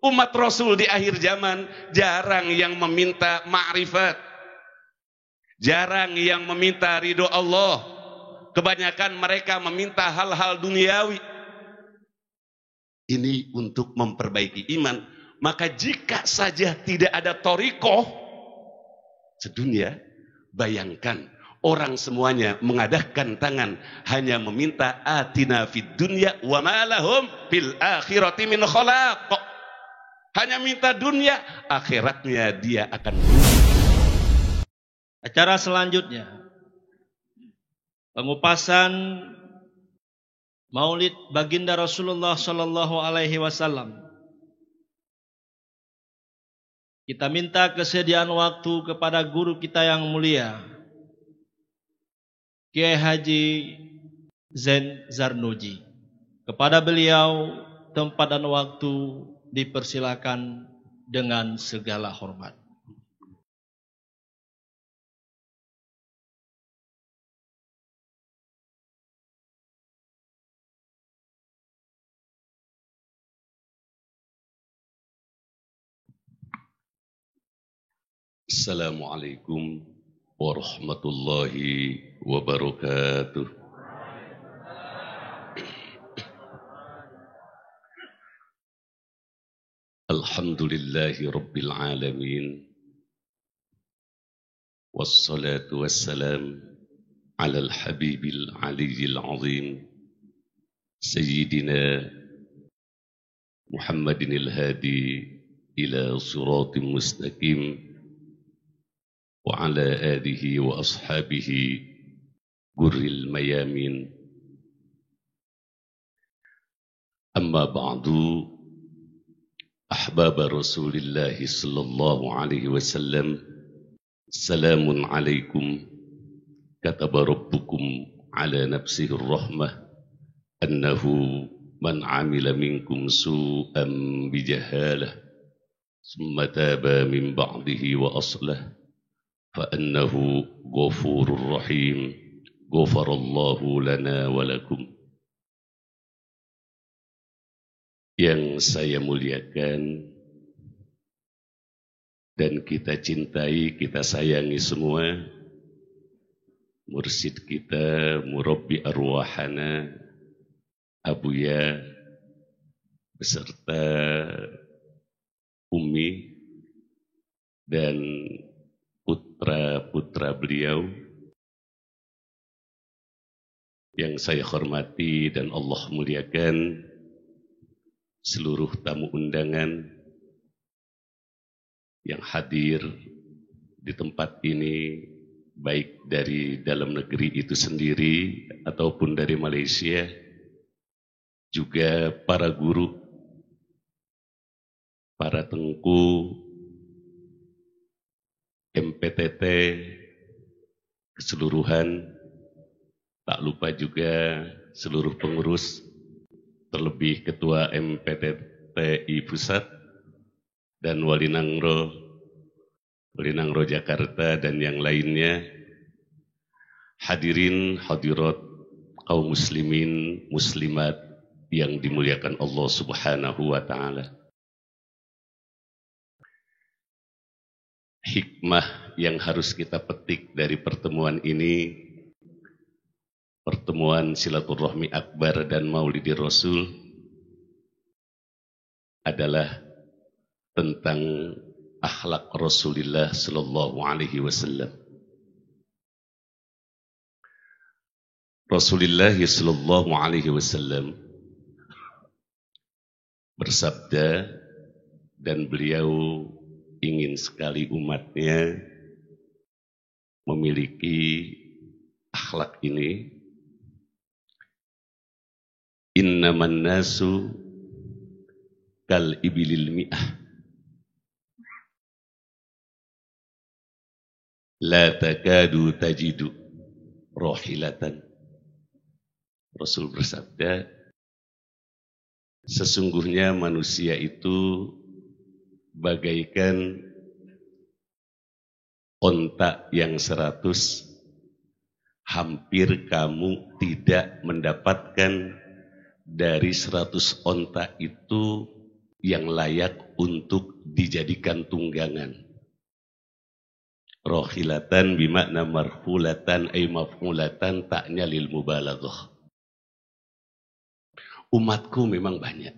Umat Rasul di akhir zaman jarang yang meminta ma'rifat, jarang yang meminta ridho Allah. Kebanyakan mereka meminta hal-hal duniawi. Ini untuk memperbaiki iman. Maka jika saja tidak ada thariqah sedunia, bayangkan orang semuanya mengadahkan tangan hanya meminta atina fid dunya wa ma lahum fil akhirati min khalaq. Hanya minta dunia, akhiratnya dia akan. Acara selanjutnya, pengupasan Maulid Baginda Rasulullah Sallallahu Alaihi Wasallam. Kita minta kesediaan waktu kepada guru kita yang mulia, Kiai Haji Zain Zarnuji. Kepada beliau tempat dan waktu dipersilakan dengan segala hormat. Assalamualaikum warahmatullahi wabarakatuh. Alhamdulillahi rabbil alamin. Wassalatu wassalam ala al-habibil aliyyil azim Sayyidina Muhammadin al-hadi ila siratim mustaqim wa ala alihi wa ashabihi gurril mayamin. Amma ba'du, ahbab Rasulillah sallallahu alaihi wasallam, salamun alaikum. Kataba rabbukum ala nafsihi rahmah annahu man amila minkum su'an bijahalah summa taba min ba'dihi wa aslah فَأَنَّهُ غَفُورٌ رَحِيمٌ غَفَرَ اللَّهُ لَنَا وَلَكُمْ. Yang saya muliakan dan kita cintai, kita sayangi semua, mursyid kita, murabbi arwahana, Abuya, beserta Umi dan putra-putra beliau yang saya hormati dan Allah muliakan, seluruh tamu undangan yang hadir di tempat ini, baik dari dalam negeri itu sendiri ataupun dari Malaysia, juga para guru, para tengku MPTT keseluruhan, tak lupa juga seluruh pengurus, terlebih Ketua MPTTI Pusat dan Wali Nangro Jakarta dan yang lainnya, hadirin hadirat kaum muslimin muslimat yang dimuliakan Allah Subhanahu wa ta'ala. Hikmah yang harus kita petik dari pertemuan ini, pertemuan silaturahmi akbar dan maulidi Rasul, adalah tentang akhlak Rasulullah sallallahu alaihi wasallam. Rasulullah sallallahu alaihi wasallam bersabda, dan beliau ingin sekali umatnya memiliki akhlak ini. Innaman nasu kal ibilil mi'ah la takadu tajidu rohilatan. Rasul bersabda, sesungguhnya manusia itu bagaikan onta yang 100, hampir kamu tidak mendapatkan dari 100 onta itu yang layak untuk dijadikan tunggangan. Rohilatan bimakna marhulatan ay maf'ulatan ta'nya lil mubalaghah. Umatku memang banyak,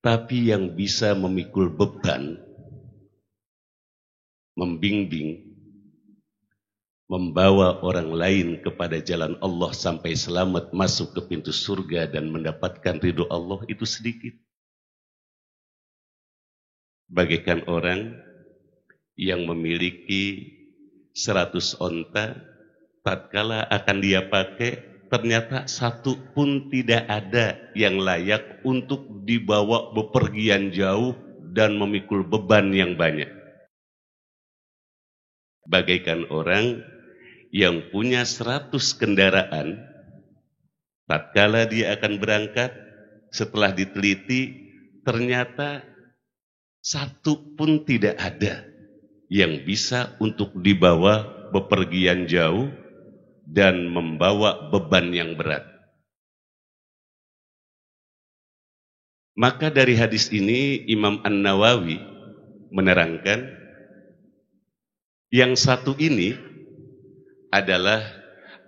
tapi yang bisa memikul beban, membimbing, membawa orang lain kepada jalan Allah sampai selamat masuk ke pintu surga dan mendapatkan ridho Allah itu sedikit. Bagaikan orang yang memiliki 100 onta, tatkala akan dia pakai, ternyata satu pun tidak ada yang layak untuk dibawa bepergian jauh dan memikul beban yang banyak. Bagaikan orang yang punya 100 kendaraan, tatkala dia akan berangkat, setelah diteliti, ternyata satu pun tidak ada yang bisa untuk dibawa bepergian jauh dan membawa beban yang berat. Maka dari hadis ini Imam An-Nawawi menerangkan yang satu ini adalah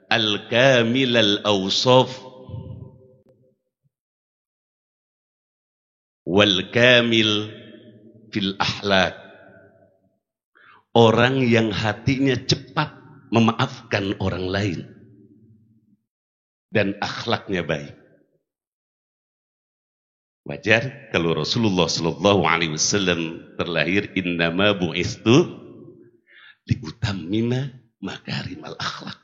al-kamil al-awsaf wal-kamil fil ahlak. Orang yang hatinya cepat memaafkan orang lain dan akhlaknya baik. Wajar kalau Rasulullah SAW terlahir innama bu'istu liutammima makarimal akhlak.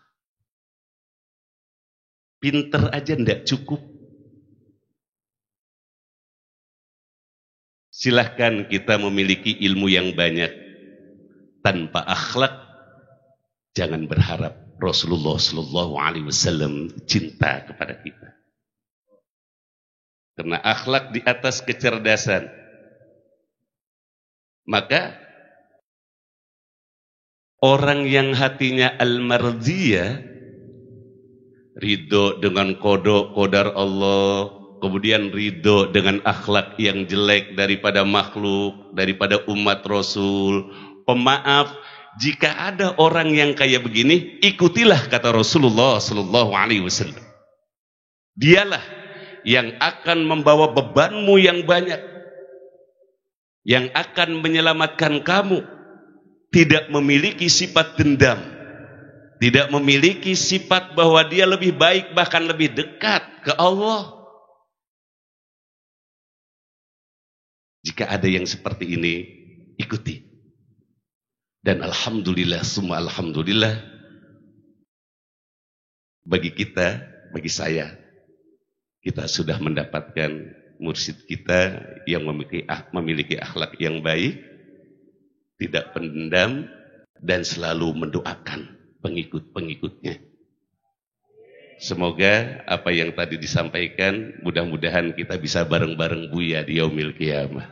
Pinter aja ndak cukup. Silahkan kita memiliki ilmu yang banyak, tanpa akhlak jangan berharap Rasulullah SAW cinta kepada kita. Karena akhlak di atas kecerdasan. Maka orang yang hatinya al-mardiyah, ridho dengan qadar Allah, kemudian ridho dengan akhlak yang jelek daripada makhluk, daripada umat Rasul, pemaaf. Jika ada orang yang kayak begini, ikutilah kata Rasulullah SAW. Dialah yang akan membawa bebanmu yang banyak, yang akan menyelamatkan kamu. Tidak memiliki sifat dendam, tidak memiliki sifat bahwa dia lebih baik, bahkan lebih dekat ke Allah. Jika ada yang seperti ini, ikuti. Dan alhamdulillah, semua alhamdulillah, bagi kita, bagi saya, kita sudah mendapatkan mursyid kita yang memiliki akhlak yang baik, tidak pendendam, dan selalu mendoakan pengikut-pengikutnya. Semoga apa yang tadi disampaikan, mudah-mudahan kita bisa bareng-bareng Buya di yaumil qiyamah.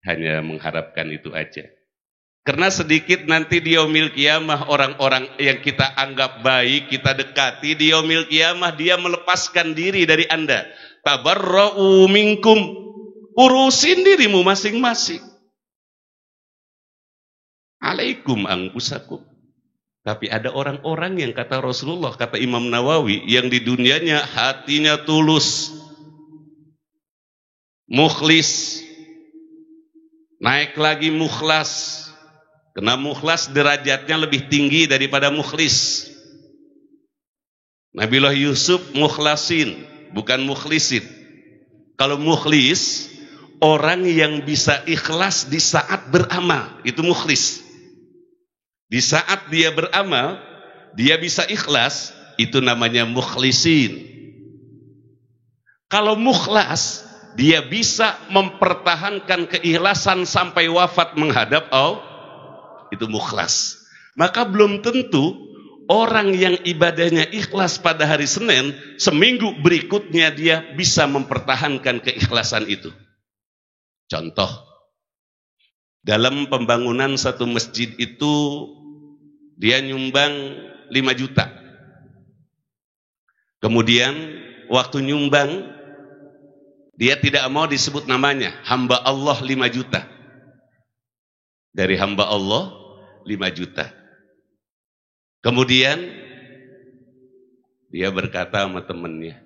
Hanya mengharapkan itu aja. Karena sedikit nanti di yaumil qiyamah orang-orang yang kita anggap baik, kita dekati, di yaumil qiyamah dia melepaskan diri dari Anda. Tabarra'u minkum, urusin dirimu masing-masing. Alaikum anfusakum. Tapi ada orang-orang yang kata Rasulullah, kata Imam Nawawi, yang di dunianya hatinya tulus, mukhlis, naik lagi mukhlas. Karena mukhlas derajatnya lebih tinggi daripada mukhlis. Nabiullah Yusuf mukhlasin, bukan mukhlisin. Kalau mukhlis, orang yang bisa ikhlas di saat beramal, itu mukhlis. Di saat dia beramal, dia bisa ikhlas, itu namanya mukhlisin. Kalau mukhlas, dia bisa mempertahankan keikhlasan sampai wafat menghadap Allah, itu mukhlas. Maka belum tentu orang yang ibadahnya ikhlas pada hari Senin, seminggu berikutnya dia bisa mempertahankan keikhlasan itu. Contoh, dalam pembangunan satu masjid itu dia nyumbang 5 juta. Kemudian waktu nyumbang Dia tidak mau disebut namanya. Hamba Allah 5 juta. Dari hamba Allah 5 juta. Kemudian dia berkata sama temannya,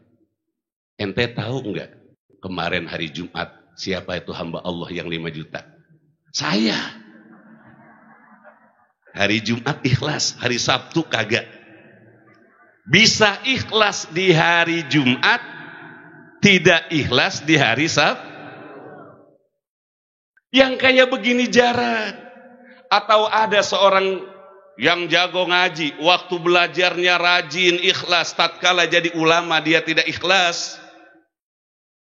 ente tahu enggak kemarin hari Jumat siapa itu hamba Allah yang 5 juta? Saya. Hari Jumat ikhlas, hari Sabtu kagak. Bisa ikhlas di hari Jumat, tidak ikhlas di hari Sabtu. Yang kayak begini jarang. Atau ada seorang yang jago ngaji, waktu belajarnya rajin, ikhlas, tatkala jadi ulama dia tidak ikhlas.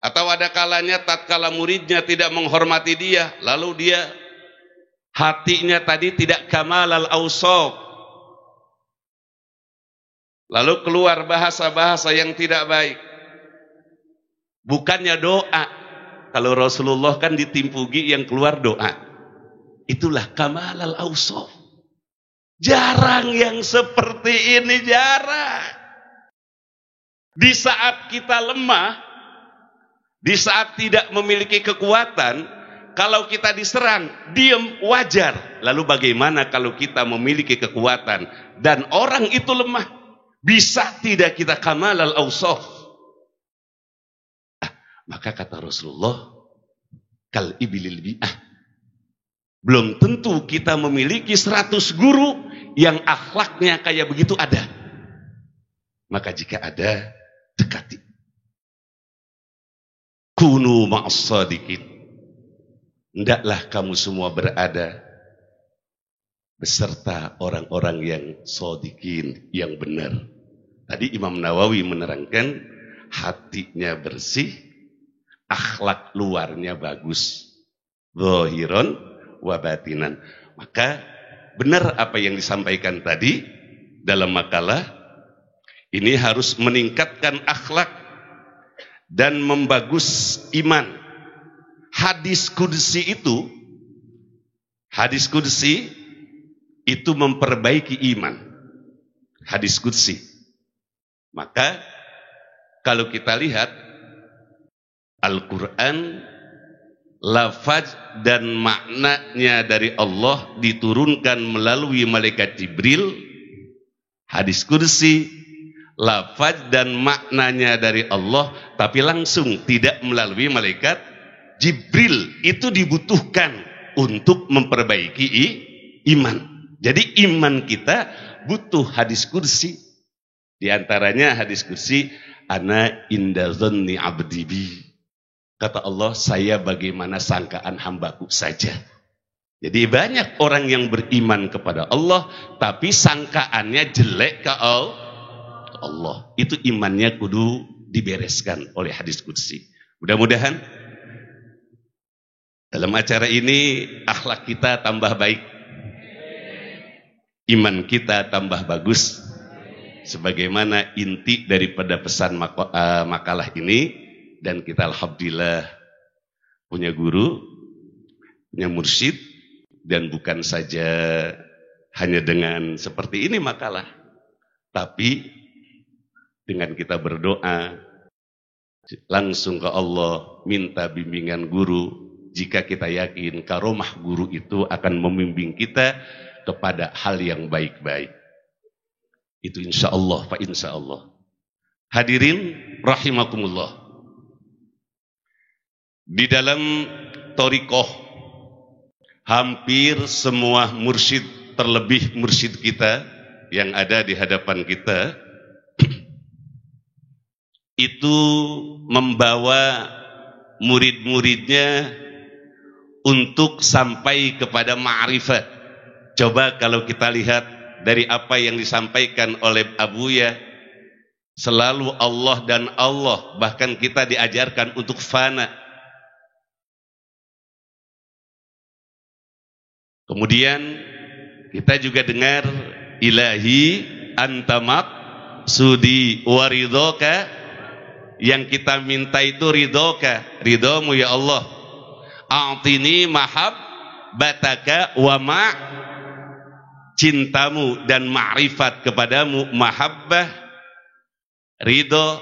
Atau ada kalanya tatkala muridnya tidak menghormati dia, lalu dia hatinya tadi tidak kamal al-awsaf. Lalu keluar bahasa-bahasa yang tidak baik. Bukannya doa. Kalau Rasulullah kan ditimpugi yang keluar doa. Itulah kamal al-awsaf. Jarang yang seperti ini, jarang. Di saat kita lemah, di saat tidak memiliki kekuatan, kalau kita diserang, diam wajar. Lalu bagaimana kalau kita memiliki kekuatan dan orang itu lemah? Bisa tidak kita kamal al-awsaf? Maka kata Rasulullah, kal ibilil bi'ah. Belum tentu kita memiliki 100 guru yang akhlaknya kayak begitu ada. Maka jika ada, dekati. Kunu ma'as shadiqin. Hendaklah kamu semua berada beserta orang-orang yang shadiqin, yang benar. Tadi Imam Nawawi menerangkan hatinya bersih, akhlak luarnya bagus. Zahiron wa batinan. Maka benar apa yang disampaikan tadi dalam makalah ini, harus meningkatkan akhlak dan membagus iman. Hadis qudsi itu memperbaiki iman. Hadis qudsi. Maka kalau kita lihat Al-Quran, lafaz dan maknanya dari Allah diturunkan melalui malaikat Jibril. Hadis qudsi, lafaz dan maknanya dari Allah, tapi langsung tidak melalui malaikat Jibril. Itu dibutuhkan untuk memperbaiki iman. Jadi iman kita butuh hadis qudsi. Di antaranya hadis qudsi, ana inda dhanni abdi bi. Kata Allah, saya bagaimana sangkaan hambaku saja. Jadi banyak orang yang beriman kepada Allah, tapi sangkaannya jelek ke Allah. Itu imannya kudu dibereskan oleh hadis qudsi. Mudah-mudahan dalam acara ini akhlak kita tambah baik, iman kita tambah bagus. Sebagaimana inti daripada pesan makalah ini. Dan kita alhamdulillah punya guru, punya mursyid, dan bukan saja hanya dengan seperti ini makalah, tapi dengan kita berdoa langsung ke Allah, minta bimbingan guru. Jika kita yakin karomah guru itu akan membimbing kita kepada hal yang baik-baik, itu insya Allah, fa insya Allah. Hadirin rahimakumullah. Di dalam thariqah, hampir semua mursyid, terlebih mursyid kita yang ada di hadapan kita, itu membawa murid-muridnya untuk sampai kepada ma'rifat. Coba kalau kita lihat dari apa yang disampaikan oleh Abuya, selalu Allah dan Allah, bahkan kita diajarkan untuk fana. Kemudian kita juga dengar ilahi antamak sudi waridoka, yang kita minta itu ridoka, ridomu ya Allah. A'tini mahab bataka wa ma', cintamu dan ma'rifat kepadamu, mahabbah, ridho,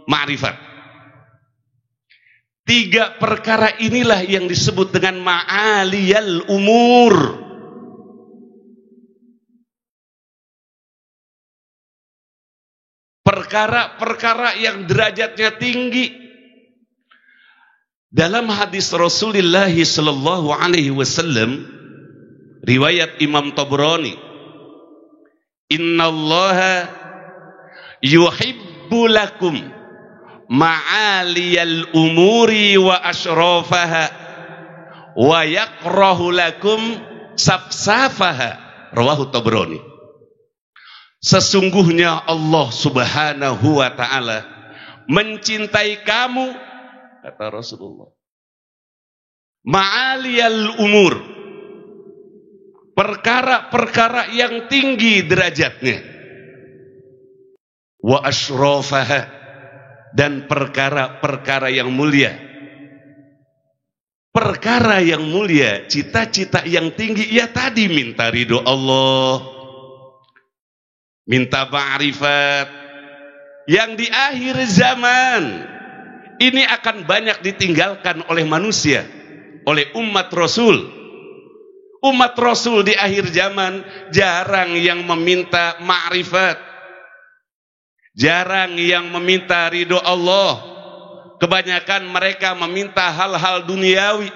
ma'rifat. Tiga perkara inilah yang disebut dengan ma'aliyal umur. Perkara-perkara yang derajatnya tinggi. Dalam hadis Rasulullah sallallahu alaihi wasallam, riwayat Imam Tabrani, innallaha yuhibbu lakum ma'aliyal umuri wa ashrafaha wa yakrahu lakum safsafaha. Rawahu Tabrani. Sesungguhnya Allah Subhanahu wa ta'ala mencintai kamu, kata Rasulullah, ma'aliyal umur, perkara-perkara yang tinggi derajatnya, wa ashrafaha, dan perkara-perkara yang mulia. Perkara yang mulia, cita-cita yang tinggi, ya tadi minta ridho Allah, minta ma'rifat, yang di akhir zaman ini akan banyak ditinggalkan oleh manusia, oleh umat Rasul. Umat Rasul di akhir zaman jarang yang meminta ma'rifat, jarang yang meminta ridho Allah. Kebanyakan mereka meminta hal-hal duniawi.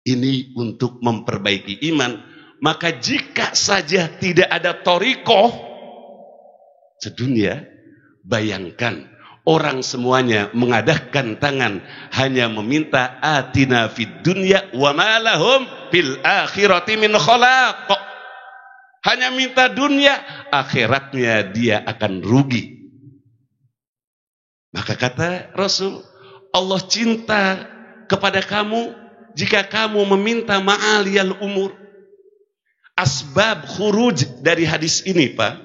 Ini untuk memperbaiki iman. Maka jika saja tidak ada thariqah sedunia, bayangkan orang semuanya mengadahkan tangan hanya meminta atina fid dunya wa ma lahum fil akhirati min khalaq. Hanya minta dunia, akhiratnya dia akan rugi. Maka kata Rasul, Allah cinta kepada kamu jika kamu meminta ma'aliyal umur. Asbab khuruj dari hadis ini, Pak.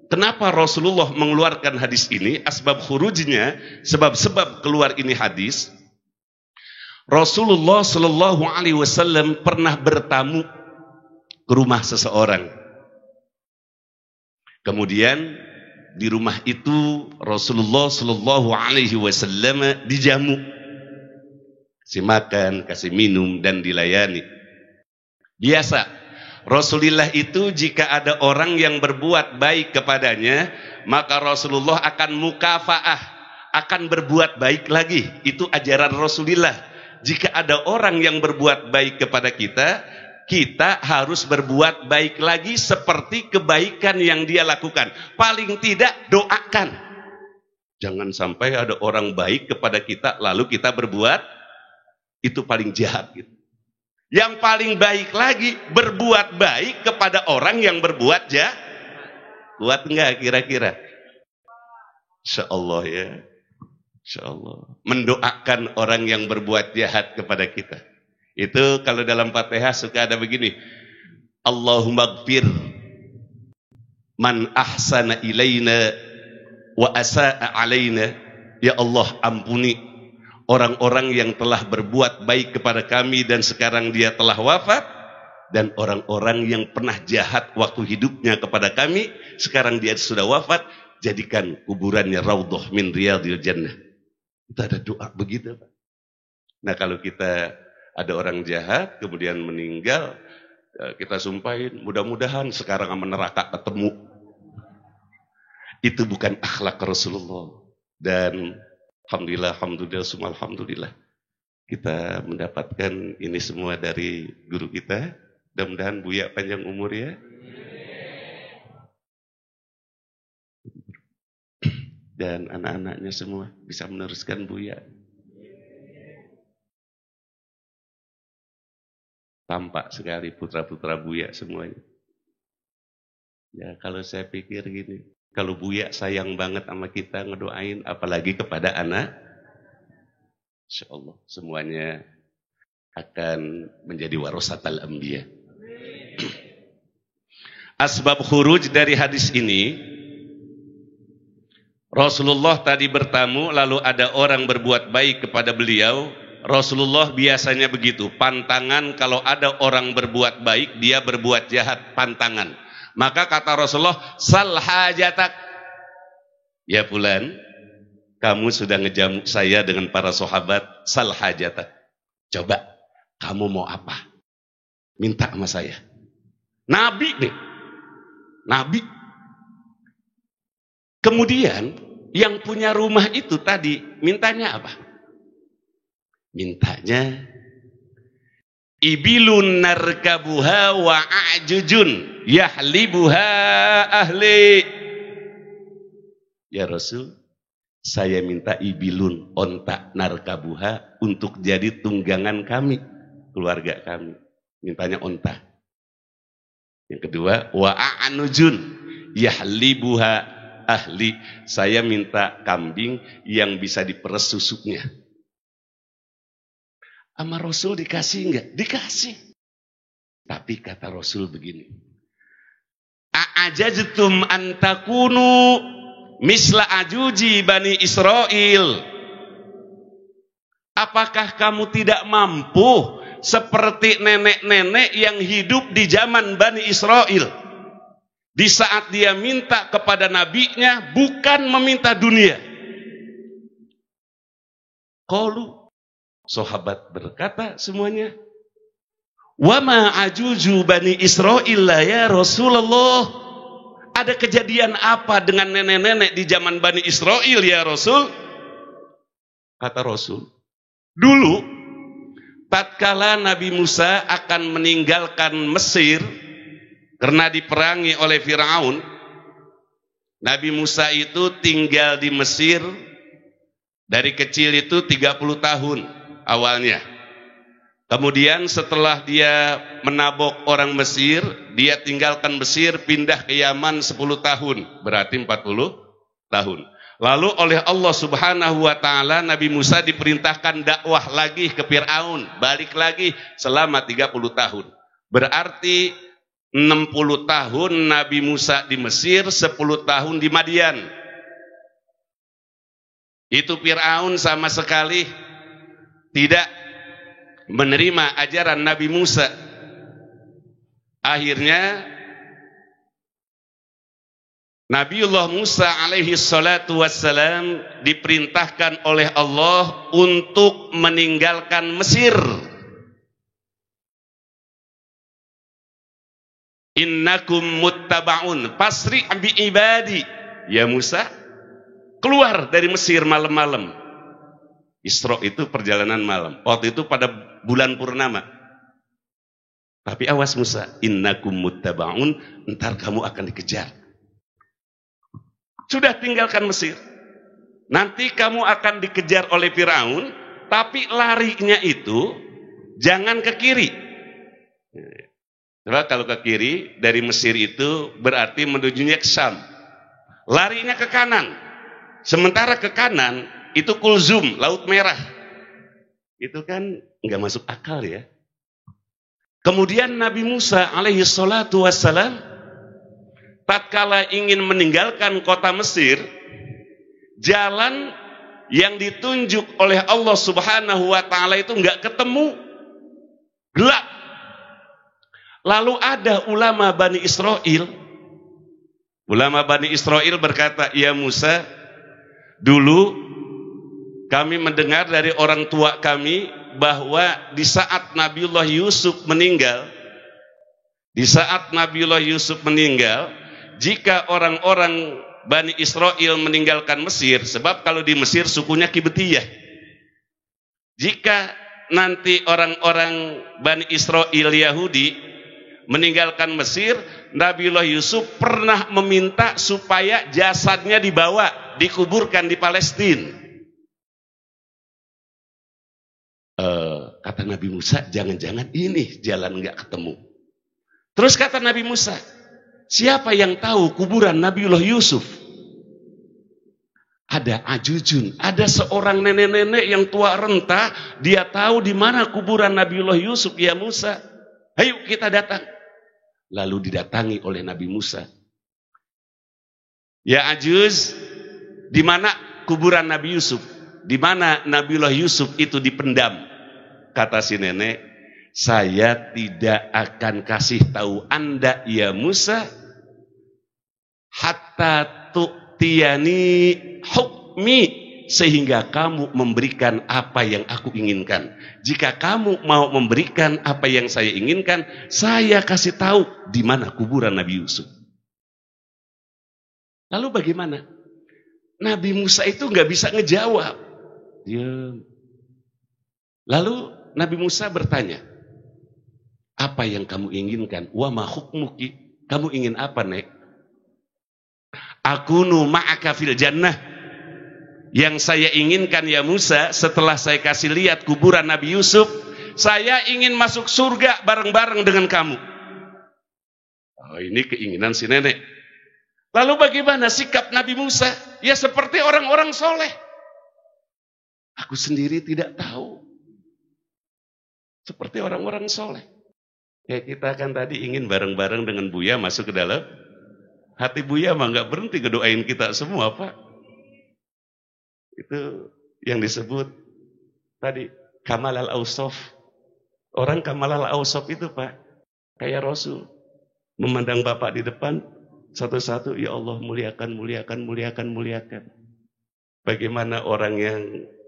Kenapa Rasulullah mengeluarkan hadis ini? Asbab khurujnya, sebab-sebab keluar ini hadis. Rasulullah Shallallahu Alaihi Wasallam pernah bertamu ke rumah seseorang. Kemudian di rumah itu Rasulullah Shallallahu Alaihi Wasallam dijamu, kasih makan, kasih minum, dan dilayani. Biasa Rasulullah itu jika ada orang yang berbuat baik kepadanya, maka Rasulullah akan mukafaah, akan berbuat baik lagi. Itu ajaran Rasulullah. Jika ada orang yang berbuat baik kepada kita, kita harus berbuat baik lagi seperti kebaikan yang dia lakukan. Paling tidak doakan. Jangan sampai ada orang baik kepada kita lalu kita berbuat, itu paling jahat gitu. Yang paling baik lagi berbuat baik kepada orang yang berbuat jahat. Kuat enggak kira-kira? Insyaallah ya. Insyaallah. Mendoakan orang yang berbuat jahat kepada kita. Itu kalau dalam Fatihah suka ada begini. Allahumma gfir man ahsana ilaina wa asa'a alaina. Ya Allah, ampuni orang-orang yang telah berbuat baik kepada kami dan sekarang dia telah wafat, dan orang-orang yang pernah jahat waktu hidupnya kepada kami, sekarang dia sudah wafat, jadikan kuburannya raudhah min riyadhil jannah. Itu ada doa begitu, Pak. Nah, kalau kita ada orang jahat kemudian meninggal, kita sumpahin mudah-mudahan sekarang sama neraka ketemu. Itu bukan akhlak Rasulullah. Dan alhamdulillah, semua alhamdulillah, kita mendapatkan ini semua dari guru kita. Mudah-mudahan Buya panjang umur ya. Dan anak-anaknya semua bisa meneruskan Buya. Tampak sekali putra-putra Buya semuanya. Ya, kalau saya pikir gini, kalau Buya sayang banget sama kita, ngedoain, apalagi kepada anak, insyaallah semuanya akan menjadi warasatul anbiya. Asbab khuruj dari hadis ini, Rasulullah tadi bertamu, lalu ada orang berbuat baik kepada beliau. Rasulullah biasanya begitu, pantangan kalau ada orang berbuat baik, dia berbuat jahat, pantangan. Maka kata Rasulullah, sal hajatak, ya fulan, kamu sudah ngejamu saya dengan para sahabat, sal hajata. Coba, kamu mau apa? Minta sama saya. Nabi nih. Nabi. Kemudian, yang punya rumah itu tadi, mintanya apa? Mintanya, ibilun narkabuha wa a'jujun yahlibuha ahli. Ya Rasul, saya minta ibilun, onta narkabuha untuk jadi tunggangan kami, keluarga kami. Mintanya onta. Yang kedua, wa a'nujun yahlibuha ahli. Saya minta kambing yang bisa diperes susunya. Sama Rasul dikasih enggak? Dikasih. Tapi kata Rasul begini, a'ajajtum antakunu misla ajuji bani Israel. Apakah kamu tidak mampu seperti nenek-nenek yang hidup di zaman Bani Israel? Di saat dia minta kepada nabinya, bukan meminta dunia. Qalu, sahabat berkata semuanya, wa ma ajuju bani Israil ya Rasulullah. Ada kejadian apa dengan nenek-nenek di zaman Bani Israel ya Rasul? Kata Rasul, dulu tatkala Nabi Musa akan meninggalkan Mesir karena diperangi oleh Firaun, Nabi Musa itu tinggal di Mesir dari kecil itu 30 tahun awalnya. Kemudian setelah dia menabok orang Mesir, dia tinggalkan Mesir, pindah ke Yaman 10 tahun, berarti 40 tahun. Lalu oleh Allah Subhanahu wa Ta'ala, Nabi Musa diperintahkan dakwah lagi ke Firaun, balik lagi selama 30 tahun. Berarti 60 tahun Nabi Musa di Mesir, 10 tahun di Madian. Itu Firaun sama sekali tidak menerima ajaran Nabi Musa. Akhirnya Nabiullah Musa alaihi salatu wassalam diperintahkan oleh Allah untuk meninggalkan Mesir. Innakum muttaba'un fasri' bi ibadi. Ya Musa, keluar dari Mesir malam-malam. Isra itu perjalanan malam. Waktu itu pada bulan purnama. Tapi awas Musa, innakum muttaba'un, entar kamu akan dikejar. Sudah tinggalkan Mesir. Nanti kamu akan dikejar oleh Firaun, tapi larinya itu jangan ke kiri. Coba kalau ke kiri dari Mesir itu berarti menujunya ke Syam. Larinya ke kanan. Sementara ke kanan itu Kulzum, Laut Merah. Itu kan nggak masuk akal ya. Kemudian Nabi Musa alaihi salatu wassalam tatkala ingin meninggalkan kota Mesir, jalan yang ditunjuk oleh Allah Subhanahu wa Ta'ala itu nggak ketemu, gelap. Lalu ada ulama Bani Israel. Ulama Bani Israel berkata, ya Musa, dulu kami mendengar dari orang tua kami bahwa di saat Nabiullah Yusuf meninggal, jika orang-orang Bani Israel meninggalkan Mesir, sebab kalau di Mesir sukunya Kibtiyah. Jika nanti orang-orang Bani Israel Yahudi meninggalkan Mesir, Nabiullah Yusuf pernah meminta supaya jasadnya dibawa, dikuburkan di Palestina. Kata Nabi Musa, jangan-jangan ini jalan nggak ketemu. Terus kata Nabi Musa, siapa yang tahu kuburan Nabiullah Yusuf? Ada ajujun, ada seorang nenek-nenek yang tua renta, dia tahu di mana kuburan Nabiullah Yusuf. Ya Musa, ayo kita datang. Lalu didatangi oleh Nabi Musa. Ya Ajuz, di mana kuburan Nabi Yusuf? Di mana Nabiullah Yusuf itu dipendam? Kata si nenek, saya tidak akan kasih tahu Anda ya Musa hatta tu'tiyani hukmi sehingga kamu memberikan apa yang aku inginkan. Jika kamu mau memberikan apa yang saya inginkan, saya kasih tahu di mana kuburan Nabi Yusuf. Lalu bagaimana? Nabi Musa itu nggak bisa ngejawab. Diam. Lalu Nabi Musa bertanya, apa yang kamu inginkan? Wa ma hukmuki? Kamu ingin apa, Nek? Akunu ma'aka fil jannah. Yang saya inginkan ya Musa, setelah saya kasih lihat kuburan Nabi Yusuf, saya ingin masuk surga bareng-bareng dengan kamu. Oh, ini keinginan si nenek. Lalu bagaimana sikap Nabi Musa? Ya seperti orang-orang soleh. Aku sendiri tidak tahu. Seperti orang-orang soleh. Ya kita kan tadi ingin bareng-bareng dengan Buya masuk ke dalam hati Buya mah nggak berhenti ngedoain kita semua, Pak. Itu yang disebut tadi Kamal al-Awsaf. Orang Kamal al-Awsaf itu, Pak, kayak Rasul memandang Bapak di depan satu-satu, ya Allah, muliakan, muliakan, muliakan, muliakan. Bagaimana orang yang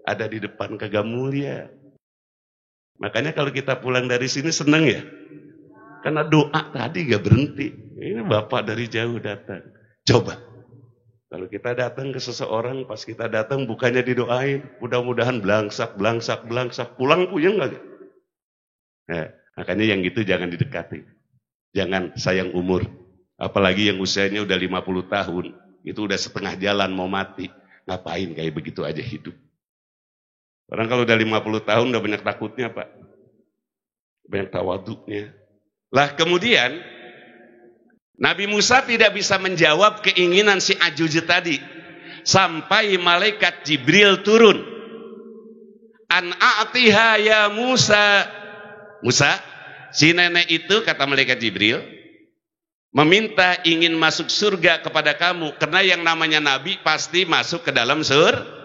ada di depan kagak mulia. Makanya kalau kita pulang dari sini senang ya. Karena doa tadi gak berhenti. Ini Bapak dari jauh datang. Coba. Kalau kita datang ke seseorang, pas kita datang bukannya didoain, mudah-mudahan belangsak, belangsak, belangsak, pulang puyeng nggak? Nah, makanya yang gitu jangan didekati. Jangan sayang umur. Apalagi yang usianya udah 50 tahun, itu udah setengah jalan mau mati. Ngapain kayak begitu aja hidup? Orang kalau udah 50 tahun udah banyak takutnya, Pak. Banyak tawaduknya. Lah kemudian Nabi Musa tidak bisa menjawab keinginan si Ajuj tadi sampai malaikat Jibril turun. An a'tiha ya Musa. Musa, si nenek itu kata malaikat Jibril meminta ingin masuk surga kepada kamu, karena yang namanya nabi pasti masuk ke dalam surga.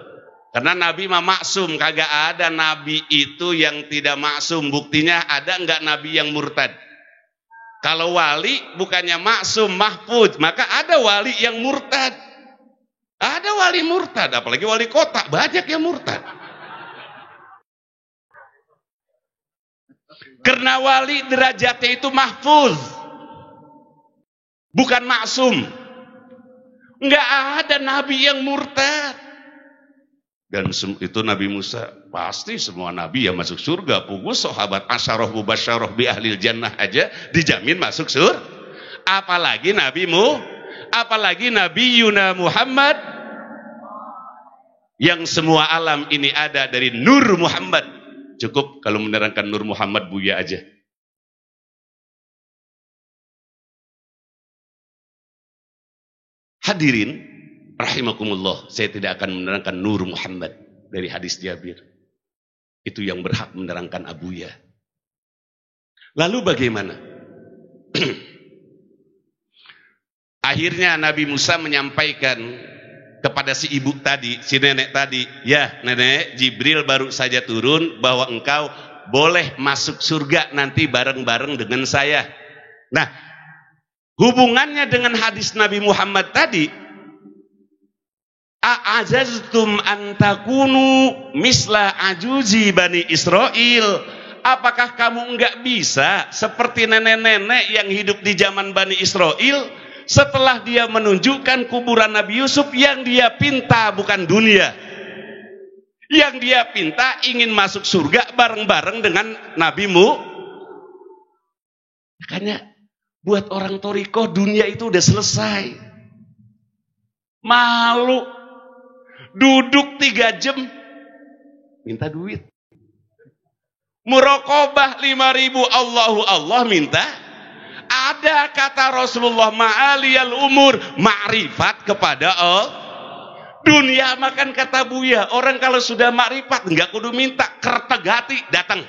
Karena nabi mah maksum, kagak ada nabi itu yang tidak maksum. Buktinya ada enggak nabi yang murtad? Kalau wali bukannya maksum, mahfud, maka ada wali yang murtad. Ada wali murtad, apalagi wali kota, banyak yang murtad. Karena wali derajatnya itu mahfuz, bukan maksum. Enggak ada nabi yang murtad. Dan itu Nabi Musa, pasti semua nabi yang masuk surga. Pugus sahabat asyarah mubasyarah bi ahlil jannah aja dijamin masuk surga. Apalagi nabimu, apalagi Nabi Yuna Muhammad yang semua alam ini ada dari Nur Muhammad. Cukup kalau menerangkan Nur Muhammad Buya aja. Hadirin rahimakumullah, saya tidak akan menerangkan Nur Muhammad dari hadis Jabir. Itu yang berhak menerangkan Abuya. Lalu bagaimana? Akhirnya Nabi Musa menyampaikan kepada si ibu tadi, si nenek tadi, ya nenek, Jibril baru saja turun bahwa engkau boleh masuk surga nanti bareng-bareng dengan saya. Nah, hubungannya dengan hadis Nabi Muhammad tadi, a'azaztum antakunu misla ajuzi bani Israel. Apakah kamu enggak bisa seperti nenek-nenek yang hidup di zaman Bani Israel, setelah dia menunjukkan kuburan Nabi Yusuf, yang dia pinta bukan dunia, yang dia pinta ingin masuk surga bareng-bareng dengan nabimu. Makanya buat orang toriko dunia itu udah selesai. Malu duduk 3 jam minta duit, muraqabah 5.000 Allahu Allah minta. Ada kata Rasulullah, ma'aliyal umur, ma'rifat kepada Allah. Dunia makan kata Buya, orang kalau sudah ma'rifat enggak kudu minta, kertegati datang.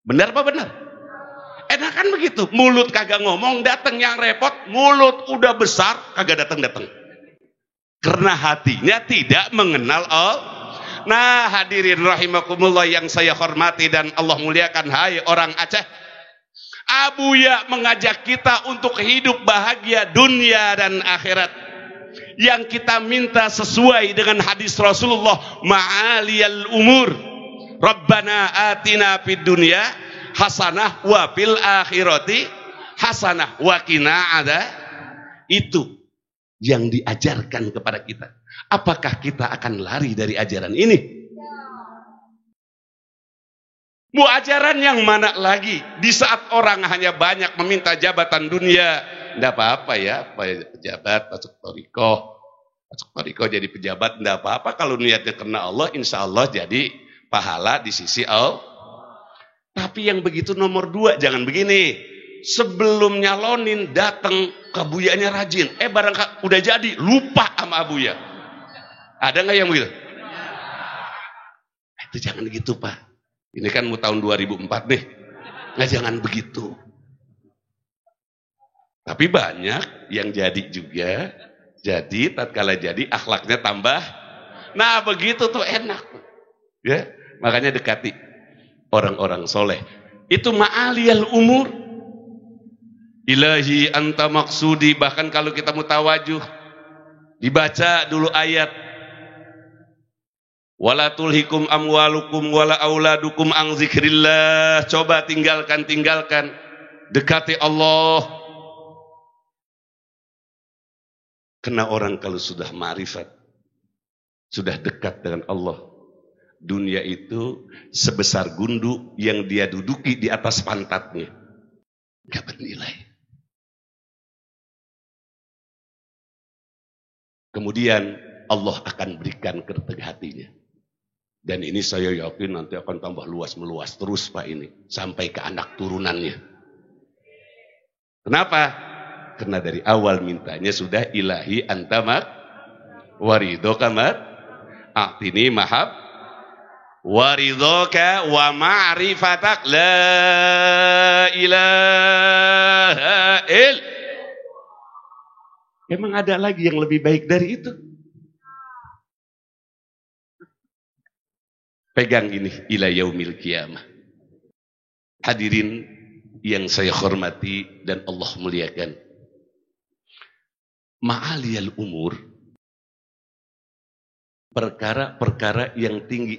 Benar apa benar? Enak kan begitu, mulut kagak ngomong datang, yang repot mulut udah besar kagak datang-datang. Karena hatinya tidak mengenal Allah. Nah, hadirin rahimakumullah yang saya hormati dan Allah muliakan, hai orang Aceh, Abuya mengajak kita untuk hidup bahagia dunia dan akhirat. yang kita minta sesuai dengan hadis Rasulullah, ma'aliyal umur. Rabbana atina fid dunya hasanah wa fil akhirati hasanah wa qina ada. Itu yang diajarkan kepada kita. Apakah kita akan lari dari ajaran ini? Mau ajaran yang mana lagi? Di saat orang hanya banyak meminta jabatan dunia, tidak apa-apa ya, pejabat, masuk toriko jadi pejabat, tidak apa-apa kalau niatnya karena Allah, insya Allah jadi pahala di sisi Allah. Tapi yang begitu nomor 2, jangan begini. Sebelum nyalonin datang ke buyanya rajin, barang udah jadi lupa sama abuya. Ada nggak yang begitu? Itu jangan gitu Pak. Ini kan mau tahun 2004 deh. Nah, jangan begitu. Tapi banyak yang jadi juga. Jadi tatkala jadi akhlaknya tambah. Nah, begitu tuh enak. Ya, makanya dekati orang-orang soleh. Itu ma'aliyal umur. Ilahi anta maksudi. Bahkan kalau kita mutawajuh, dibaca dulu ayat. Wala tulhikum amwalukum wala auladukum an zikrillah. Coba tinggalkan. Dekati Allah. Karena orang kalau sudah ma'rifat, sudah dekat dengan Allah, dunia itu sebesar gundu yang dia duduki di atas pantatnya. Gak bernilai. Kemudian Allah akan berikan ketengah hatinya. Dan ini saya yakin nanti akan tambah luas-meluas terus Pak ini. Sampai ke anak turunannya. Kenapa? Karena dari awal mintanya sudah ilahi antamak waridoka mat a'tini mahab waridoka wa ma'rifatak la ilaha il. Emang ada lagi yang lebih baik dari itu? Pegang ini ila yaumil qiyamah. Hadirin yang saya hormati dan Allah muliakan. Ma'aliyal umur, perkara-perkara yang tinggi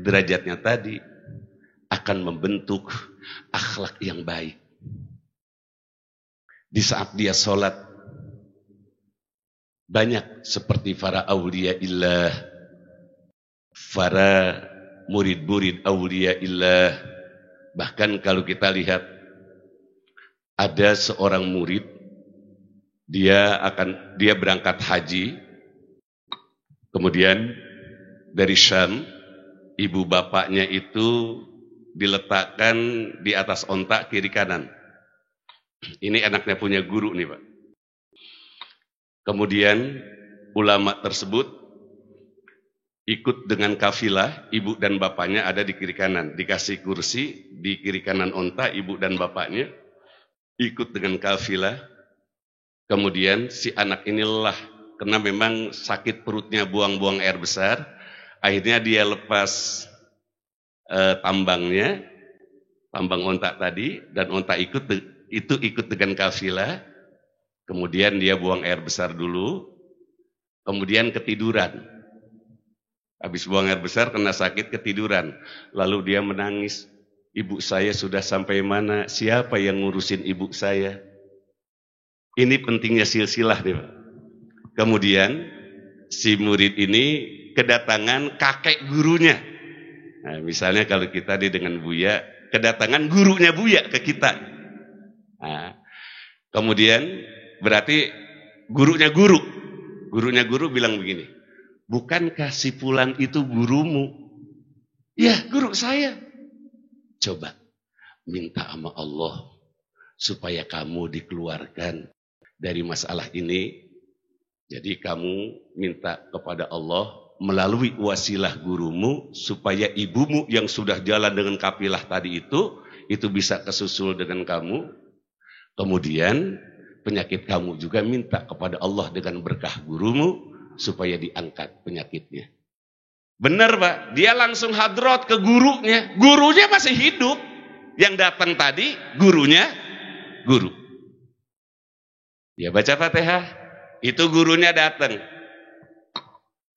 derajatnya tadi akan membentuk akhlak yang baik. Di saat dia sholat, banyak seperti para awliya illah, para murid-murid awliya illah. Bahkan kalau kita lihat ada seorang murid, dia berangkat haji, kemudian dari Syam, ibu bapaknya itu diletakkan di atas ontak kiri kanan. Ini anaknya punya guru nih Pak. Kemudian ulama tersebut ikut dengan kafilah, ibu dan bapaknya ada di kiri kanan. Dikasih kursi di kiri kanan onta, ibu dan bapaknya ikut dengan kafilah. Kemudian si anak ini lelah, karena memang sakit perutnya, buang-buang air besar. Akhirnya dia lepas tambang onta tadi, dan onta ikut dengan kafilah. Kemudian dia buang air besar dulu, kemudian ketiduran. Habis buang air besar kena sakit, ketiduran. Lalu dia menangis. Ibu saya sudah sampai mana? Siapa yang ngurusin ibu saya? Ini pentingnya silsilah nih Pak. Kemudian si murid ini kedatangan kakek gurunya. Nah, misalnya kalau kita dengan Buya, kedatangan gurunya Buya ke kita. Nah, kemudian berarti gurunya guru bilang begini, bukankah si fulan itu gurumu? Ya, guru saya. Coba minta sama Allah supaya kamu dikeluarkan dari masalah ini. Jadi kamu minta kepada Allah melalui wasilah gurumu supaya ibumu yang sudah jalan dengan kafilah tadi itu bisa kesusul dengan kamu. Kemudian penyakit kamu juga minta kepada Allah dengan berkah gurumu supaya diangkat penyakitnya. Benar Pak, dia langsung hadrat ke gurunya. Gurunya masih hidup. Yang datang tadi gurunya guru. Ya baca Fatihah. Itu gurunya datang.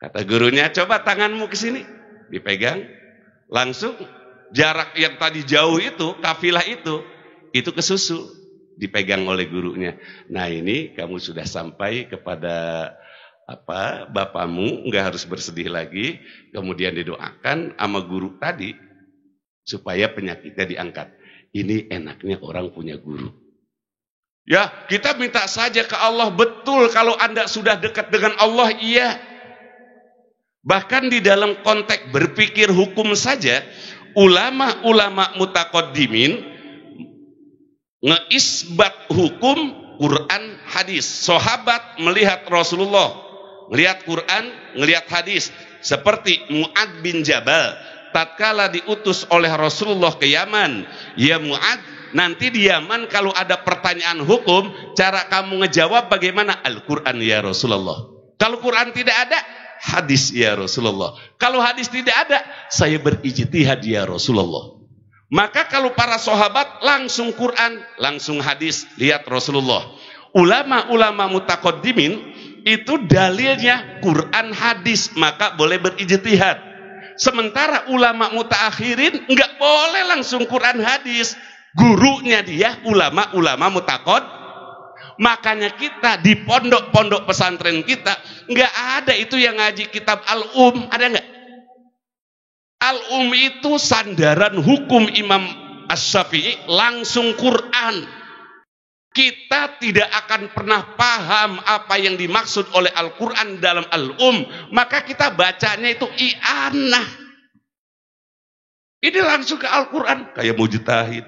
Kata gurunya, coba tanganmu ke sini. Dipegang. Langsung jarak yang tadi jauh itu, kafilah itu kesusul. Dipegang oleh gurunya. Nah ini kamu sudah sampai kepada bapakmu, nggak harus bersedih lagi. Kemudian didoakan sama guru tadi supaya penyakitnya diangkat. Ini enaknya orang punya guru. Ya, kita minta saja ke Allah. Betul, kalau Anda sudah dekat dengan Allah, iya. Bahkan di dalam konteks berpikir hukum saja, ulama-ulama mutaqaddimin ngeisbat hukum Quran hadis. Sahabat melihat Rasulullah, melihat Quran, melihat hadis. Seperti Mu'ad bin Jabal, tatkala diutus oleh Rasulullah ke Yaman. Ya Mu'ad, nanti di Yaman kalau ada pertanyaan hukum, cara kamu ngejawab bagaimana? Al-Quran ya Rasulullah. Kalau Quran tidak ada, hadis ya Rasulullah. Kalau hadis tidak ada, saya berijtihad ya Rasulullah. Maka kalau para sahabat langsung Quran, langsung hadis, lihat Rasulullah. Ulama-ulama mutaqaddimin itu dalilnya Quran hadis, maka boleh berijtihad. Sementara ulama mutaakhirin enggak boleh langsung Quran hadis. Gurunya dia ulama-ulama mutaqaddim. Makanya kita di pondok-pondok pesantren kita nggak ada itu yang ngaji kitab Al-Um, ada nggak? Al-Um itu sandaran hukum Imam Asy-Syafi'i, langsung Quran. Kita tidak akan pernah paham apa yang dimaksud oleh Al-Quran dalam Al-Um, maka kita bacanya itu i'anah. Ini langsung ke Al-Quran, kayak mujtahid.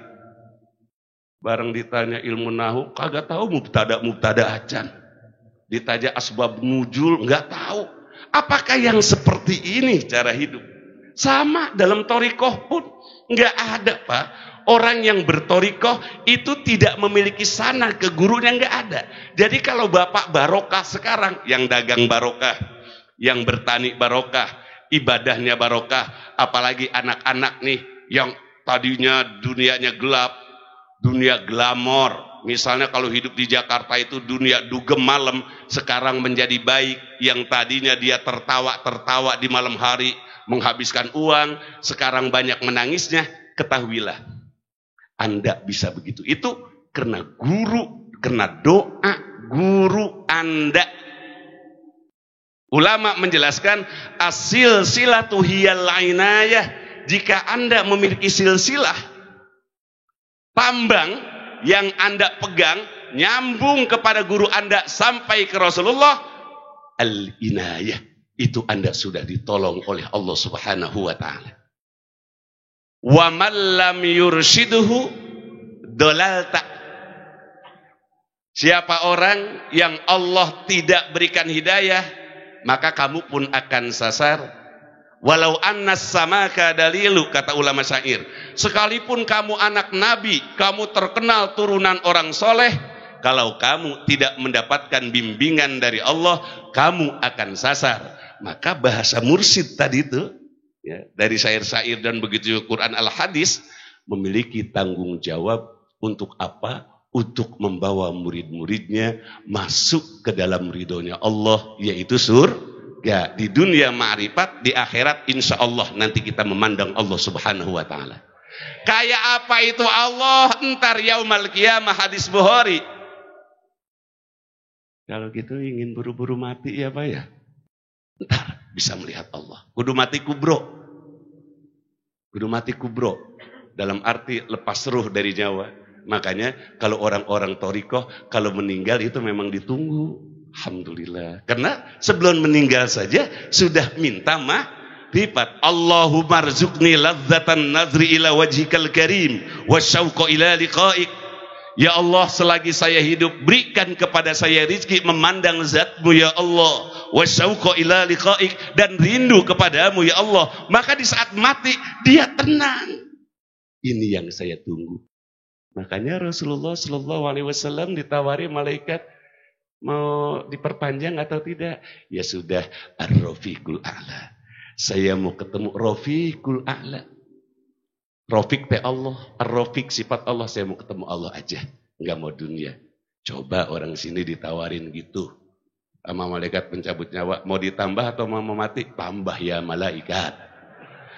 Bareng ditanya ilmu nahu, kagak tahu mubtada acan. Ditanya asbab nuzul, nggak tahu. Apakah yang seperti ini cara hidup? Sama dalam thariqah pun nggak ada, Pak. Orang yang berthariqah itu tidak memiliki sanad ke gurunya, nggak ada. Jadi kalau Bapak barokah sekarang, yang dagang barokah, yang bertani barokah, ibadahnya barokah, apalagi anak-anak nih yang tadinya dunianya gelap, dunia glamor. Misalnya kalau hidup di Jakarta itu dunia dugem malam, sekarang menjadi baik. Yang tadinya dia tertawa di malam hari, menghabiskan uang, sekarang banyak menangisnya. Ketahuilah, Anda bisa begitu. Itu karena guru, karena doa guru Anda. Ulama menjelaskan, as-silsilatu hiyal ainayah. Jika Anda memiliki silsilah, tambang yang Anda pegang nyambung kepada guru Anda sampai ke Rasulullah, al-inayah, itu Anda sudah ditolong oleh Allah Subhanahu wa taala. Wa man lam yurshidhu dalalta. Siapa orang yang Allah tidak berikan hidayah, maka kamu pun akan sasar. Walau annas samaka dalilu, kata ulama syair. Sekalipun kamu anak nabi, kamu terkenal turunan orang soleh, kalau kamu tidak mendapatkan bimbingan dari Allah, kamu akan sasar. Maka bahasa mursyid tadi itu, ya, dari syair-syair dan begitu Quran al-hadis, memiliki tanggung jawab untuk apa? Untuk membawa murid-muridnya masuk ke dalam ridhonya Allah, yaitu surga. Di dunia ma'rifat, di akhirat insya Allah nanti kita memandang Allah Subhanahu wa ta'ala. Kayak apa itu Allah? Entar yaumal qiyamah, hadis Bukhari. Kalau gitu ingin buru-buru mati ya Pak ya, entar bisa melihat Allah. Kudu mati kubro. Kudu mati kubro, dalam arti lepas ruh dari nyawa. Makanya kalau orang-orang thariqah kalau meninggal itu memang ditunggu. Alhamdulillah. Karena sebelum meninggal saja sudah minta ma'rifat. Allahumma rzuqni ladzatan nazri ila wajhikal karim wasyauqa ila liqa'ik. Ya Allah, selagi saya hidup berikan kepada saya rizki memandang zatmu ya Allah, wasyauqa ila liqa'ik, dan rindu kepadamu ya Allah. Maka di saat mati dia tenang. Ini yang saya tunggu. Makanya Rasulullah SAW ditawari malaikat, mau diperpanjang atau tidak? Ya sudah, ar-rafiqul a'la. Saya mau ketemu rafiqul a'la. Rafiq teh Allah, ar-rafiq sifat Allah, saya mau ketemu Allah aja, nggak mau dunia. Coba orang sini ditawarin gitu. sama malaikat pencabut nyawa. Mau ditambah atau mau mati? Tambah ya malaikat.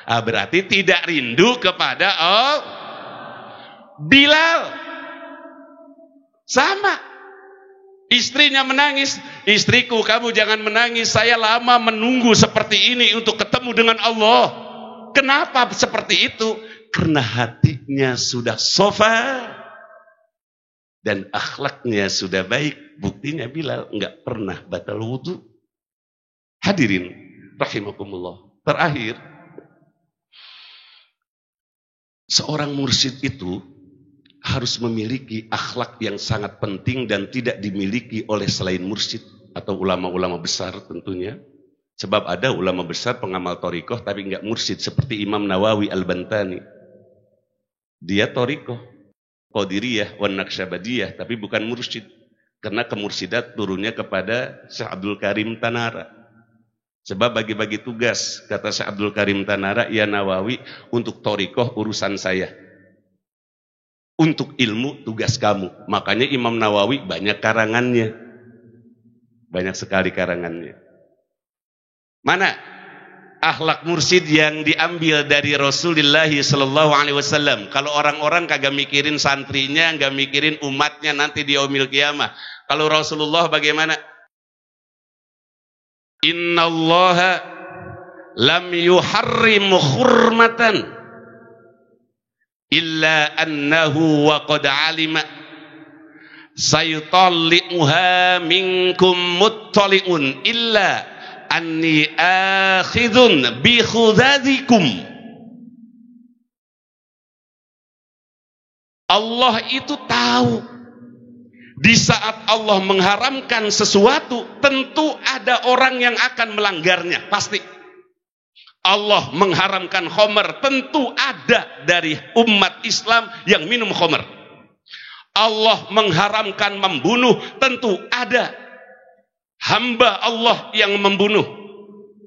Berarti tidak rindu kepada Bilal. Sama. Istrinya menangis. Istriku, kamu jangan menangis. Saya lama menunggu seperti ini untuk ketemu dengan Allah. Kenapa seperti itu? Karena hatinya sudah sofa dan akhlaknya sudah baik. Buktinya Bilal enggak pernah batal wudu. Hadirin rahimakumullah. Terakhir, seorang mursyid itu harus memiliki akhlak yang sangat penting dan tidak dimiliki oleh selain mursyid atau ulama-ulama besar tentunya. Sebab ada ulama besar pengamal thariqah tapi enggak mursyid seperti Imam Nawawi Al-Bantani. Dia thariqah, Qadiriyah, wan Naqsyabandiyah, tapi bukan mursyid. Karena kemursidat turunnya kepada Syekh Abdul Karim Tanara. Sebab bagi-bagi tugas, kata Syekh Abdul Karim Tanara, ya Nawawi, untuk thariqah urusan saya. Untuk ilmu tugas kamu. Makanya Imam Nawawi banyak karangannya. Banyak sekali karangannya. Mana akhlak mursyid yang diambil dari Rasulullah sallallahu alaihi wasallam? Kalau orang-orang kagak mikirin santrinya, enggak mikirin umatnya nanti di yaumil qiyamah. Kalau Rasulullah bagaimana? Innallaha lam yuharrimu khurmatan illa annahu wa qad alima sayutalli'uha minkum muttali'un illa anni akhidun bi khudadikum. Allah itu tahu di saat Allah mengharamkan sesuatu tentu ada orang yang akan melanggarnya, pasti. Allah mengharamkan khamar, tentu ada dari umat Islam yang minum khamar. Allah mengharamkan membunuh, tentu ada hamba Allah yang membunuh.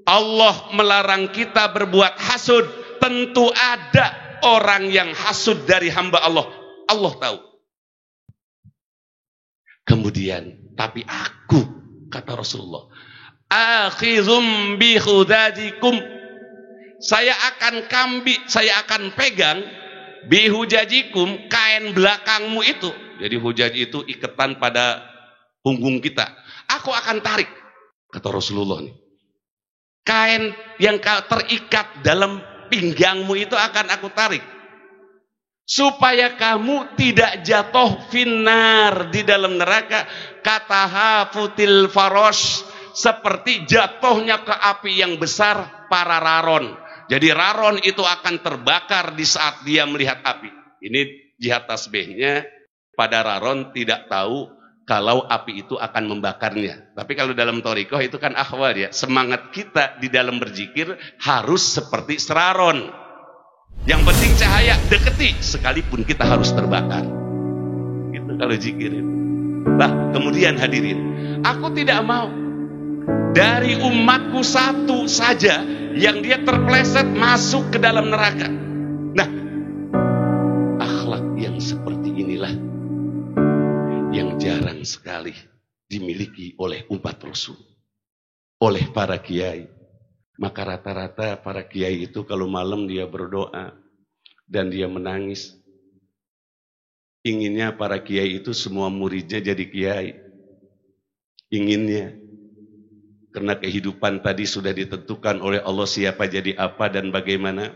Allah melarang kita berbuat hasud, tentu ada orang yang hasud dari hamba Allah. Allah tahu. Kemudian, tapi aku, kata Rasulullah, akhizum bi khudadikum, saya akan pegang bihujajikum, kain belakangmu itu. Jadi hujaj itu iketan pada punggung kita. Aku akan tarik, kata Rasulullah nih. Kain yang terikat dalam pinggangmu itu akan aku tarik. Supaya kamu tidak jatuh finnar, di dalam neraka. Kata hafutil farosh, seperti jatuhnya ke api yang besar para raron. Jadi raron itu akan terbakar di saat dia melihat api. Ini jihad tasbihnya, pada raron tidak tahu kalau api itu akan membakarnya. Tapi kalau dalam thariqah itu kan akhwal ya. Semangat kita di dalam berzikir harus seperti seraron. Yang penting cahaya, deketi, sekalipun kita harus terbakar. Gitu kalau zikirin. Nah, kemudian hadirin, aku tidak mau dari umatku satu saja yang dia terpleset masuk ke dalam neraka. Nah, akhlak yang seperti inilah yang jarang sekali dimiliki oleh umat Rasul, oleh para kiai. Maka rata-rata para kiai itu kalau malam dia berdoa dan dia menangis. Inginnya para kiai itu semua muridnya jadi kiai. Inginnya. Karena kehidupan tadi sudah ditentukan oleh Allah siapa jadi apa dan bagaimana.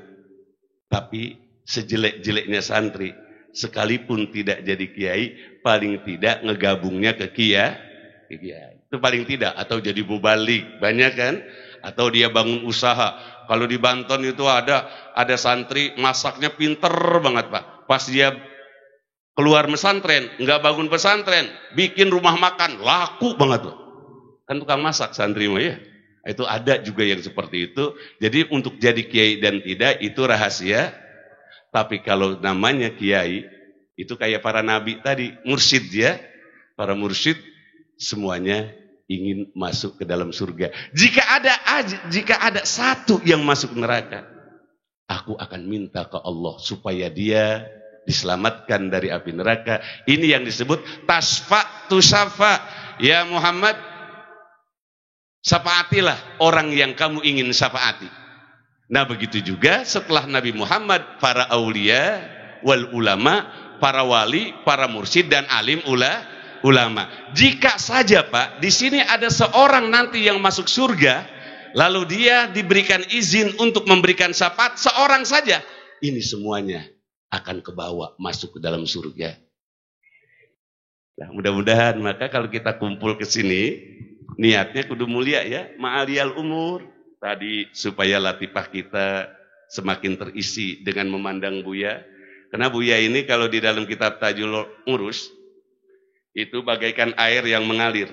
Tapi sejelek-jeleknya santri, sekalipun tidak jadi kiai, paling tidak ngegabungnya ke kiai. Itu paling tidak. Atau jadi mubalik. Banyak kan? Atau dia bangun usaha. Kalau di Banten itu ada santri masaknya pinter banget Pak. Pas dia keluar pesantren, nggak bangun pesantren, bikin rumah makan, laku banget Pak. Kan tukang masak santri mah ya. Itu ada juga yang seperti itu. Jadi untuk jadi kiai dan tidak itu rahasia. Tapi kalau namanya kiai, itu kayak para nabi tadi, mursyid ya. Para mursyid semuanya ingin masuk ke dalam surga. Jika ada satu yang masuk neraka, aku akan minta ke Allah supaya dia diselamatkan dari api neraka. Ini yang disebut tasfa tu syafa. Ya Muhammad, Syafaatilah orang yang kamu ingin syafaati. Nah begitu juga setelah Nabi Muhammad, para aulia wal ulama, para wali, para mursyid dan alim ulama. Jika saja Pak, di sini ada seorang nanti yang masuk surga, lalu dia diberikan izin untuk memberikan syafaat seorang saja, ini semuanya akan kebawa masuk ke dalam surga. Nah, mudah-mudahan maka kalau kita kumpul ke sini, niatnya kudu mulia ya, ma'aliyal umur. Tadi supaya latifah kita semakin terisi dengan memandang Buya. Karena Buya ini kalau di dalam kitab Tajul Urus itu bagaikan air yang mengalir.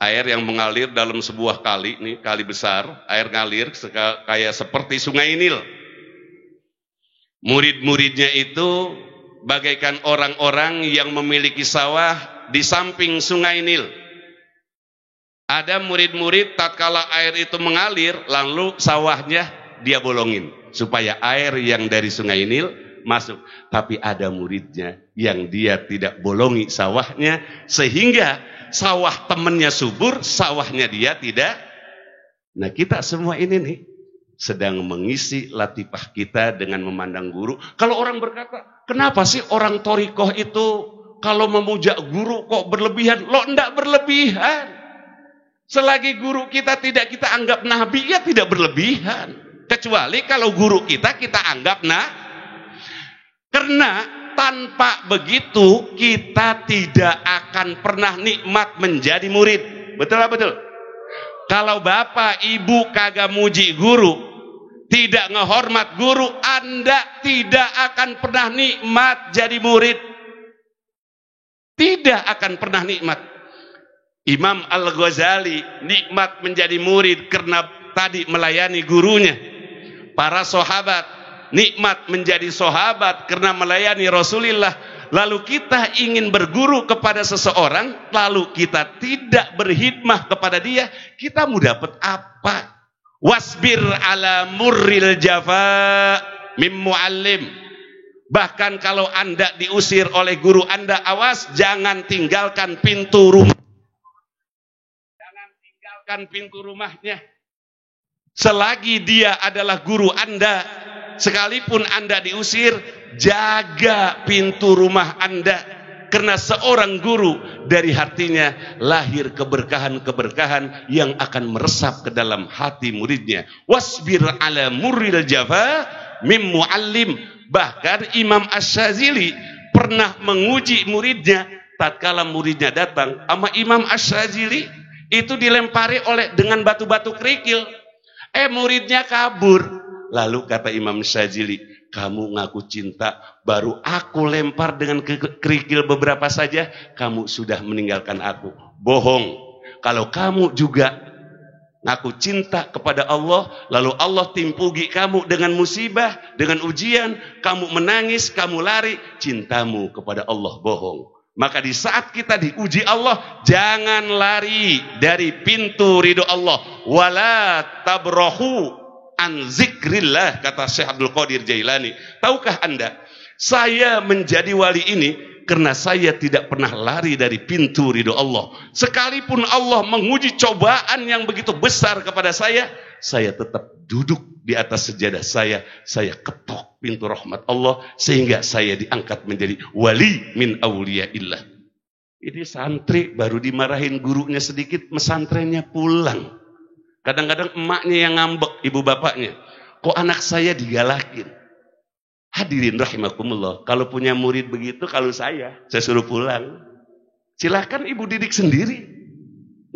Air yang mengalir dalam sebuah kali, nih kali besar, air ngalir kayak seperti Sungai Nil. Murid-muridnya itu bagaikan orang-orang yang memiliki sawah di samping Sungai Nil. Ada murid-murid tatkala air itu mengalir, lalu sawahnya dia bolongin supaya air yang dari Sungai Nil masuk. Tapi ada muridnya yang dia tidak bolongi sawahnya sehingga sawah temannya subur, sawahnya dia tidak. Nah, kita semua ini nih sedang mengisi latifah kita dengan memandang guru. Kalau orang berkata, kenapa sih orang thorikoh itu kalau memuja guru kok berlebihan? Lo enggak berlebihan. Selagi guru kita tidak kita anggap nabi, ya tidak berlebihan. Kecuali kalau guru kita anggap karena tanpa begitu kita tidak akan pernah nikmat menjadi murid. Betul lah betul. Kalau bapak ibu kagak muji guru, tidak ngehormat guru, Anda tidak akan pernah nikmat jadi murid. Tidak akan pernah nikmat. Imam Al-Ghazali nikmat menjadi murid karena tadi melayani gurunya. Para sahabat nikmat menjadi sahabat karena melayani Rasulullah. Lalu kita ingin berguru kepada seseorang, lalu kita tidak berkhidmah kepada dia, kita mau dapat apa? Wasbir ala murril jafa mim muallim. Bahkan kalau Anda diusir oleh guru Anda, awas jangan tinggalkan pintu rumah. Pintu rumahnya. Selagi dia adalah guru Anda, sekalipun Anda diusir, jaga pintu rumah Anda. Karena seorang guru dari hatinya lahir keberkahan-keberkahan yang akan meresap ke dalam hati muridnya. Wasbir ala murril jafa mim muallim. Bahkan Imam Asy-Syadzili pernah menguji muridnya tatkala muridnya datang sama Imam Asy-Syadzili. Itu dilempari dengan batu-batu kerikil. Muridnya kabur. Lalu kata Imam Syadzili, kamu ngaku cinta, baru aku lempar dengan kerikil beberapa saja, kamu sudah meninggalkan aku. Bohong. Kalau kamu juga ngaku cinta kepada Allah, lalu Allah timpugi kamu dengan musibah, dengan ujian, kamu menangis, kamu lari, cintamu kepada Allah bohong. Maka di saat kita diuji Allah, jangan lari dari pintu ridho Allah. Wala tabrahu an zikrillah, kata Syekh Abdul Qadir Jailani. Tahukah Anda, saya menjadi wali ini karena saya tidak pernah lari dari pintu ridho Allah. Sekalipun Allah menguji cobaan yang begitu besar kepada saya tetap duduk di atas sejadah saya ketok pintu rahmat Allah sehingga saya diangkat menjadi wali min auliyaillah. Ini santri baru dimarahin gurunya sedikit, mesantrennya pulang. Kadang-kadang emaknya yang ngambek, ibu bapaknya. Kok anak saya digalakin? Hadirin rahimakumullah, kalau punya murid begitu, kalau saya suruh pulang. Silakan ibu didik sendiri.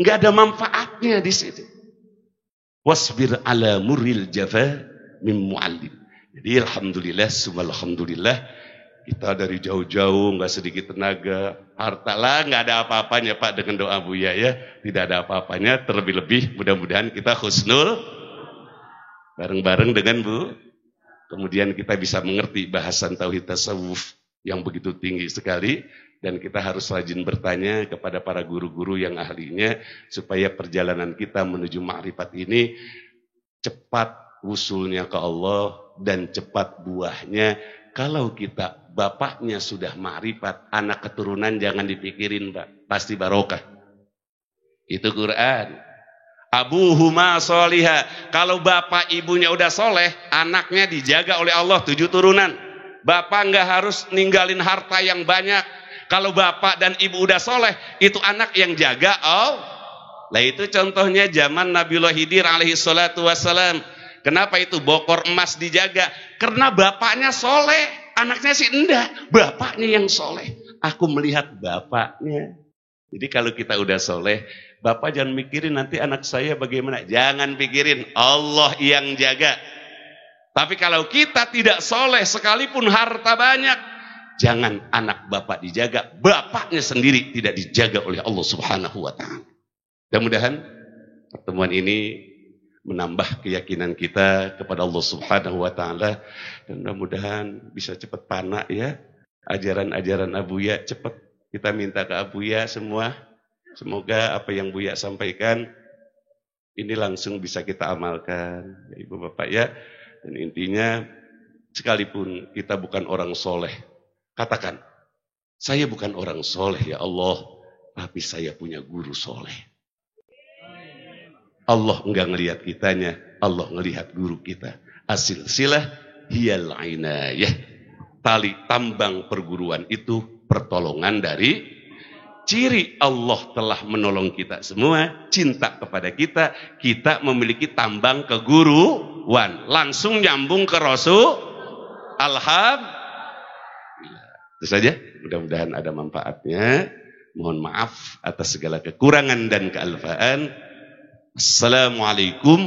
Nggak ada manfaatnya di situ. Wasbir ala murril jafa mim muallim. Jadi alhamdulillah, alhamdulillah, kita dari jauh-jauh nggak sedikit tenaga, harta lah nggak ada apa-apanya Pak dengan doa Buya ya, tidak ada apa-apanya. Terlebih-lebih mudah-mudahan kita husnul bareng-bareng dengan Bu. Kemudian kita bisa mengerti bahasan tauhid tasawuf yang begitu tinggi sekali. Dan kita harus rajin bertanya kepada para guru-guru yang ahlinya supaya perjalanan kita menuju ma'rifat ini cepat wusulnya ke Allah dan cepat buahnya. Kalau kita bapaknya sudah ma'rifat, anak keturunan jangan dipikirin Pak, pasti barokah. Itu Quran. Abuhuma soliha. Kalau bapak ibunya udah soleh, anaknya dijaga oleh Allah 7 turunan. Bapak nggak harus ninggalin harta yang banyak. Kalau bapak dan ibu udah soleh, itu anak yang jaga. Oh, lah itu contohnya zaman Nabiullah Khidir alaihi salatu wassalam. Kenapa itu bokor emas dijaga? Karena bapaknya soleh, anaknya sih enggak. Bapaknya yang soleh. Aku melihat bapaknya. Jadi kalau kita udah soleh, bapak jangan mikirin nanti anak saya bagaimana. Jangan pikirin, Allah yang jaga. Tapi kalau kita tidak soleh sekalipun harta banyak, jangan anak bapak dijaga, bapaknya sendiri tidak dijaga oleh Allah Subhanahu wa Ta'ala. Mudah-mudahan pertemuan ini menambah keyakinan kita kepada Allah Subhanahu wa Ta'ala, dan mudah-mudahan bisa cepat panak ya ajaran-ajaran Abuya. Cepat kita minta ke Abuya semua, semoga apa yang Buya sampaikan ini langsung bisa kita amalkan ya, Ibu Bapak ya. Dan intinya, sekalipun kita bukan orang soleh, katakan, saya bukan orang soleh ya Allah, tapi saya punya guru soleh. Allah enggak ngelihat kitanya, Allah ngelihat guru kita. As-silsilah hiyal inayah. Tali tambang perguruan itu pertolongan dari ciri Allah telah menolong kita semua, cinta kepada kita, kita memiliki tambang keguruan. Langsung nyambung ke Rasul. Alhamdulillah. Itu saja, mudah-mudahan ada manfaatnya. Mohon maaf atas segala kekurangan dan kealfaan. Assalamualaikum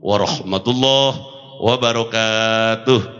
warahmatullahi wabarakatuh.